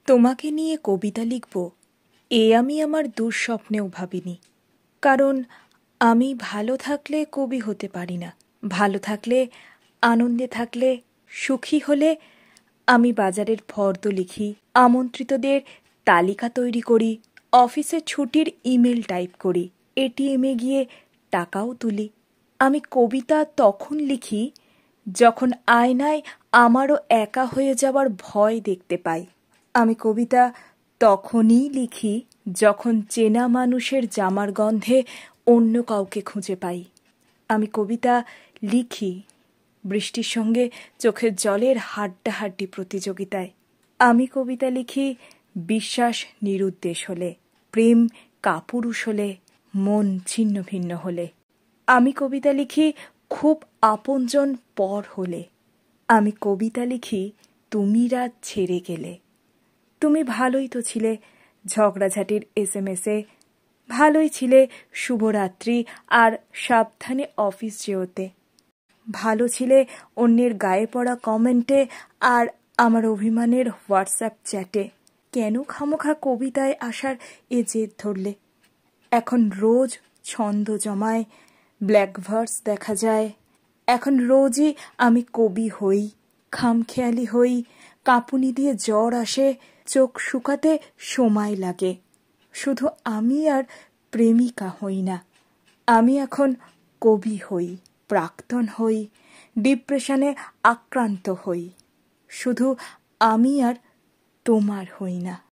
তোমাকে নিয়ে কবিতা লিখব আমি আমার দুঃস্বপ্নেও ভাবিনি। কারণ আমি ভালো থাকলে কবি হতে পারি না। ভালো থাকলে, আনন্দে থাকলে, সুখী হলে আমি বাজারের ফর্দ লিখি, আমন্ত্রিতদের তালিকা তৈরি করি, অফিসে ছুটির ইমেল টাইপ করি, এটিএমে গিয়ে টাকাও তুলি। আমি কবিতা তখন লিখি যখন আয়নায় আমারও একা হয়ে যাওয়ার ভয় দেখতে পাই। আমি কবিতা তখনই লিখি যখন চেনা মানুষের জামার গন্ধে অন্য কাউকে খুঁজে পাই। আমি কবিতা লিখি বৃষ্টির সঙ্গে চোখের জলের হাড্ডাহাড্ডি প্রতিযোগিতায়। আমি কবিতা লিখি বিশ্বাস নিরুদ্দেশ হলে, প্রেম কাপুরুষ হলে, মন ছিন্ন ভিন্ন হলে। আমি কবিতা লিখি খুব আপনজন পর হলে। আমি কবিতা লিখি তুমি রাত ছেড়ে গেলে। তুমি ভালোই তো ছিলে ঝগড়াঝাটির এসএমএসে, ভালোই ছিলে শুভরাত্রি আর সাবধানে অফিস যেওতে, ভালো ছিলে অন্যের গায়ে পড়া কমেন্টে আর আমার অভিমানের হোয়াটসঅ্যাপ চ্যাটে। কেন খামোখা কবিতায় আসার এ জেদ ধরলে? এখন রোজ ছন্দ জমায়, ব্ল্যাক ভার্স দেখা যায়। এখন রোজই আমি কবি হই, খামখেয়ালি হই, কাঁপুনি দিয়ে জ্বর আসে, চোখ শুকাতে সময় লাগে। শুধু আমি আর প্রেমিকা হই না, আমি এখন কবি হই, প্রাক্তন হই, ডিপ্রেশনে আক্রান্ত হই। শুধু আমি আর তোমার হই না।